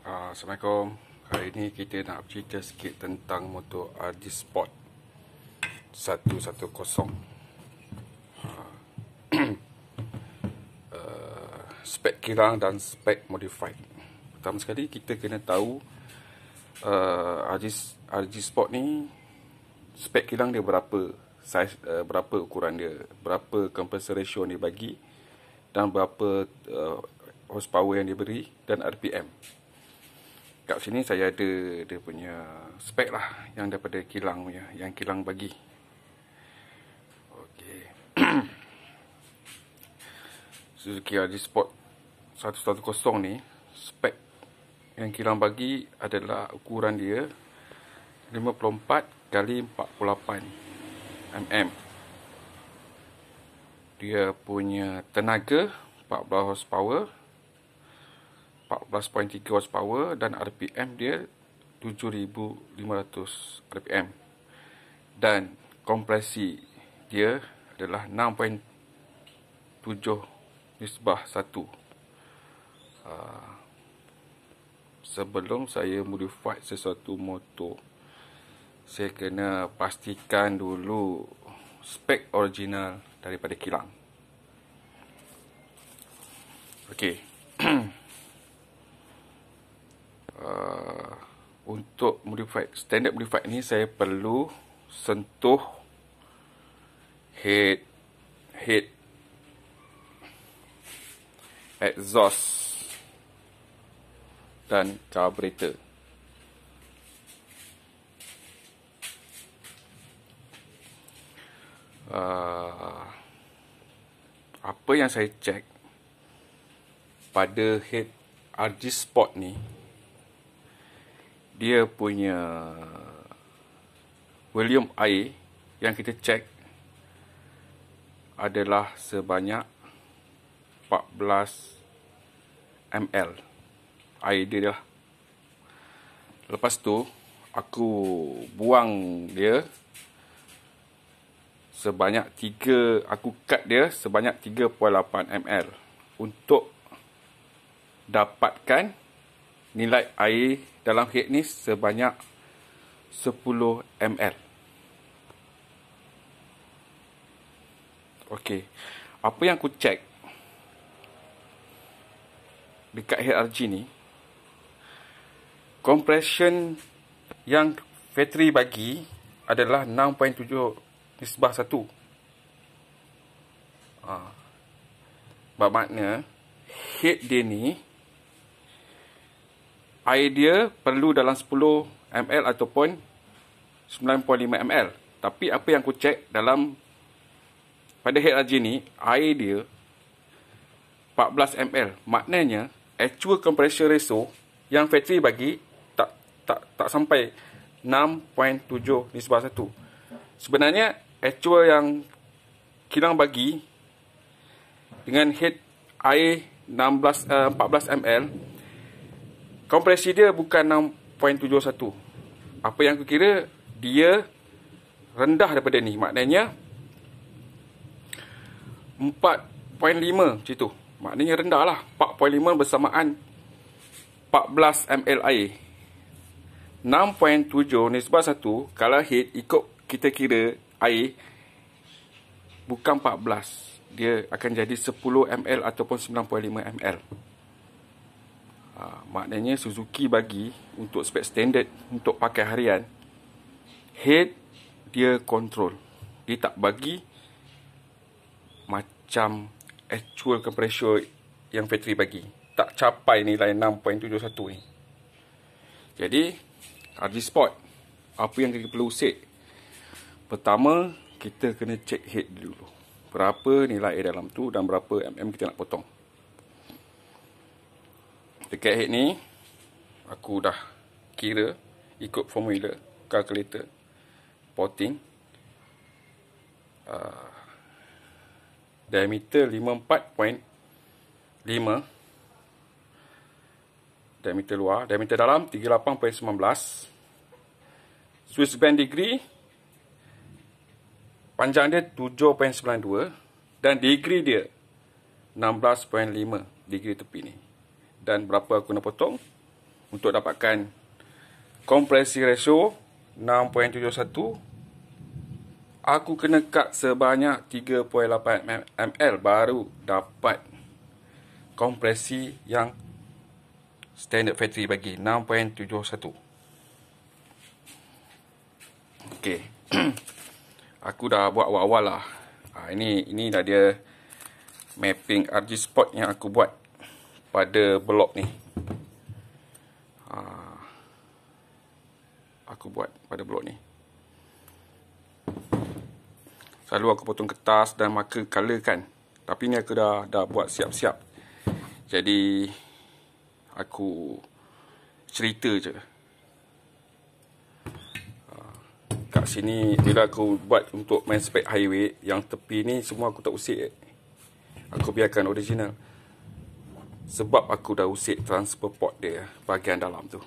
Assalamualaikum. Hari ini kita nak bercerita sikit tentang motor RG Sport 110. Spek kilang dan spek modified. Pertama sekali kita kena tahu RG Sport ni spek kilang dia berapa, saiz, berapa ukuran dia, berapa compressor ratio yang dia bagi, dan berapa horsepower yang diberi, dan RPM. Kat sini saya ada dia punya spek lah yang daripada kilang punya, yang kilang bagi. Okey. Suzuki RG Sport 110 ni, spek yang kilang bagi adalah ukuran dia 54 kali 48 mm. Dia punya tenaga 14 horsepower, 14.3 horsepower, dan RPM dia 7500 RPM. Dan kompresi dia adalah 6.7/1. Sebelum saya modify sesuatu motor, saya kena pastikan dulu spek original daripada kilang. Okey. Untuk modified, standard modified ni saya perlu sentuh head exhaust dan carburetor. Apa yang saya cek pada head RG Sport ni, dia punya volume air yang kita cek adalah sebanyak 14 ml air dia lah. Lepas tu aku buang dia sebanyak 3, aku cut dia sebanyak 3.8 ml untuk dapatkan nilai air dalam head ni sebanyak 10 ml. Okey. Apa yang aku cek dekat head RG ni, compression yang factory bagi adalah 6.7/1. Bermakna head dia ni, air dia perlu dalam 10 ml ataupun 9.5 ml. Tapi apa yang aku cek dalam pada head RG ni, air dia 14 ml. Maknanya actual compression ratio yang factory bagi tak sampai 6.7/1. Sebenarnya actual yang kilang bagi dengan head air 14 ml, kompresi dia bukan 6.71. Apa yang aku kira, dia rendah daripada ni. Maknanya 4.5 macam tu. Maknanya rendah lah. 4.5 bersamaan 14 ml air. 6.7/1 kalau head ikut kita kira air bukan 14. Dia akan jadi 10 ml ataupun 9.5 ml. Maknanya Suzuki bagi untuk spek standard untuk pakai harian, head dia kontrol. Dia tak bagi macam actual compressor yang factory bagi. Tak capai nilai 6.71 ni. Jadi RG Sport, apa yang kita perlu set? Pertama, kita kena check head dulu. Berapa nilai air dalam tu dan berapa mm kita nak potong. Dekat head ni, aku dah kira ikut formula calculator potting. Diameter 54.5, diameter luar, diameter dalam 38.19, Swiss band degree panjang dia 7.92 dan degree dia 16.5 degree tepi ni. Dan berapa aku nak potong? untuk dapatkan kompresi ratio 6.71, aku kena cut sebanyak 3.8 ml baru dapat kompresi yang standard factory bagi 6.71. Okey. Aku dah buat awal-awal lah. Ini dah dia mapping RG spot yang aku buat pada blok ni. Aku buat pada blok ni. Selalu aku potong kertas dan marker color kan. Tapi ni aku dah buat siap-siap. Jadi aku cerita je. Kat sini bila aku buat untuk main spec highway, yang tepi ni semua aku tak usik. Aku biarkan original. Sebab aku dah usik transfer port dia bahagian dalam tu.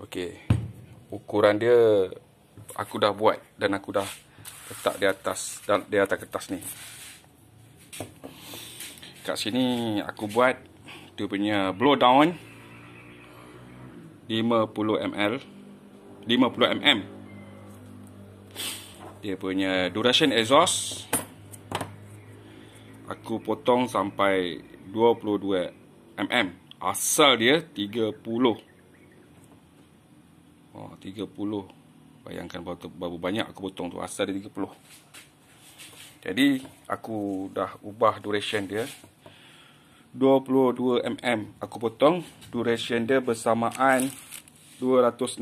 Okey. Ukuran dia aku dah buat dan aku dah letak di atas kertas ni. Kat sini aku buat dia punya blow down 50 mm. Dia punya duration exhaust aku potong sampai 22 mm. Asal dia 30. 30. Bayangkan berapa banyak aku potong tu. Asal dia 30. Jadi aku dah ubah duration dia 22 mm. Aku potong duration dia bersamaan 206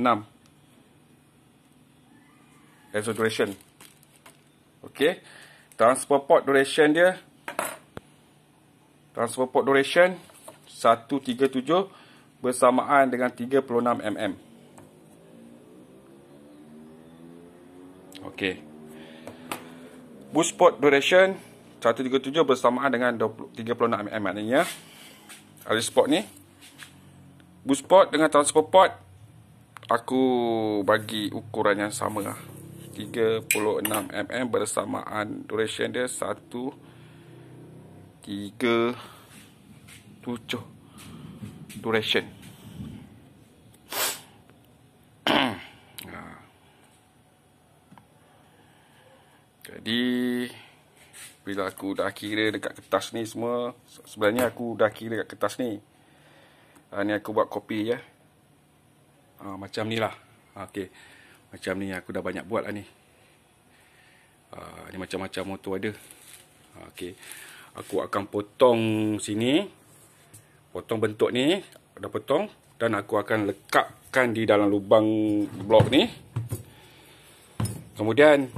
exhaust duration. Okey. Transfer port duration dia 137 bersamaan dengan 36 mm. Okey. Boost port duration 137 bersamaan dengan 36 mm. Maknanya RG spot ni boost port dengan transfer port aku bagi ukuran yang sama lah. 36 mm bersamaan duration dia 137 duration. Jadi bila aku dah kira dekat kertas ni semua, sebenarnya aku dah kira dekat kertas ni. Ni aku buat kopi je. Macam ni lah. Okey. Macam ni aku dah banyak buat lah ni. Ni macam-macam motor ada. Okey. Aku akan potong sini. Potong bentuk ni. Dah potong. Dan aku akan lekapkan di dalam lubang blok ni. Kemudian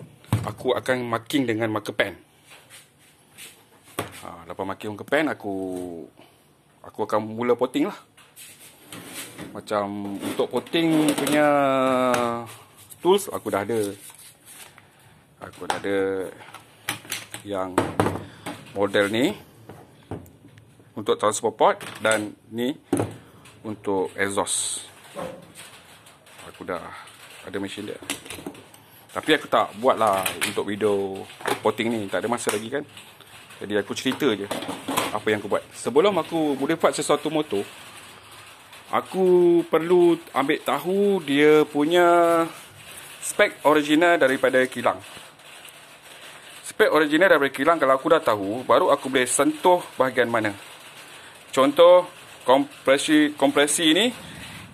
aku akan marking dengan marker pen. Lepas marking marker pen, aku akan mula potting lah. Macam untuk potting punya tools aku dah ada. Aku dah ada yang model ni untuk transfer port dan ni untuk exhaust. Aku dah ada mesin dia. Tapi aku tak buat lah untuk video potting ni. Tak ada masa lagi kan. Jadi aku cerita je apa yang aku buat. Sebelum aku modify sesuatu motor, aku perlu ambil tahu dia punya spek original daripada kilang. Spek original daripada kilang kalau aku dah tahu, baru aku boleh sentuh bahagian mana. Contoh, kompresi ni,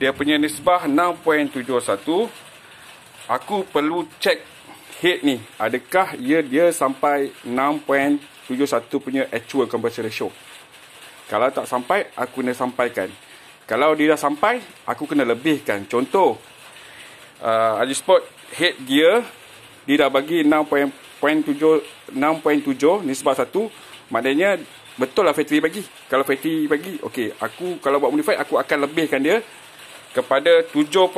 dia punya nisbah 6.71. Aku perlu cek head ni. Adakah dia sampai 6.71 punya actual compression ratio. Kalau tak sampai, aku kena sampaikan. Kalau dia dah sampai, aku kena lebihkan. Contoh, RG Sport head gear, dia dah bagi 6.7 nisbah 1. Maknanya, betul lah factory bagi. Kalau factory bagi, okey. Aku kalau buat modify, aku akan lebihkan dia kepada 7.5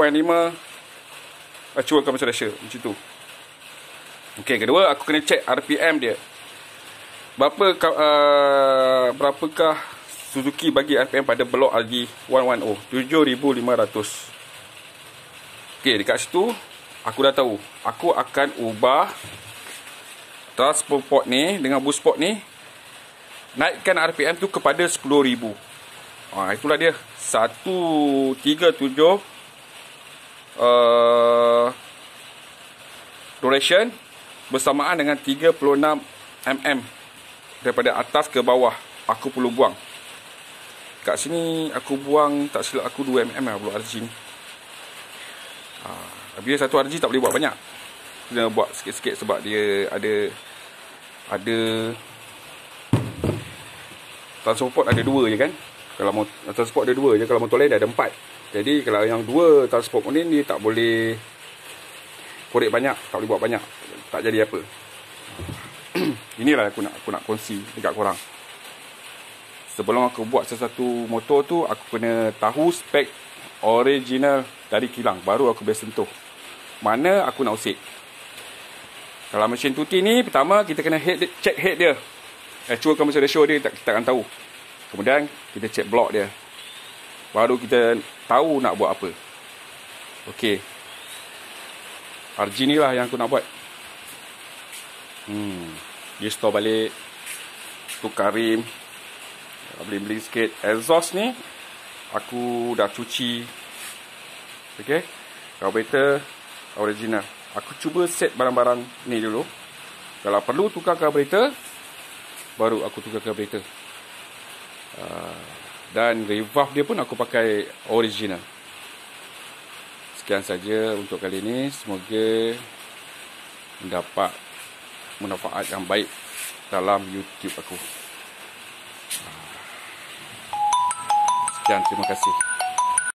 actual compression ratio. Macam tu. Okey, kedua, aku kena check RPM dia. Berapakah Suzuki bagi RPM pada blok RG 110? 7,500. Okey, dekat situ aku dah tahu. Aku akan ubah transfer port ni dengan boost port ni, naikkan RPM tu kepada 10,000. Itulah dia 137 duration bersamaan dengan 36 mm daripada atas ke bawah aku perlu buang. Kat sini aku buang, tak silap aku 2 mm lah perlu RG ni. Bila satu RG tak boleh buat banyak, kena buat sikit-sikit sebab dia ada transport ada 2 je kan. Kalau transport ada 2 je, kalau motor lain dah ada 4. Jadi kalau yang 2 transport ni dia tak boleh korek banyak, tak boleh buat banyak, tak jadi apa. Inilah aku nak kongsi dekat korang. Sebelum aku buat sesuatu motor tu, aku kena tahu spek original dari kilang, baru aku boleh sentuh mana aku nak usik. Kalau mesin tuti ni, pertama kita kena check head dia, actual commercial ratio dia kita akan tahu. Kemudian kita check block dia, baru kita tahu nak buat apa. Okey, RG ni lah yang aku nak buat. Dia store balik, tukar rim, beli sikit. Exhaust ni aku dah cuci. Okey, carburetor original. Aku cuba set barang-barang ni dulu. Kalau perlu tukar carburetor, baru aku tukar carburetor. Dan revalve dia pun aku pakai original. Sekian saja untuk kali ini. Semoga mendapat manfaat yang baik dalam YouTube aku. Sekian, terima kasih.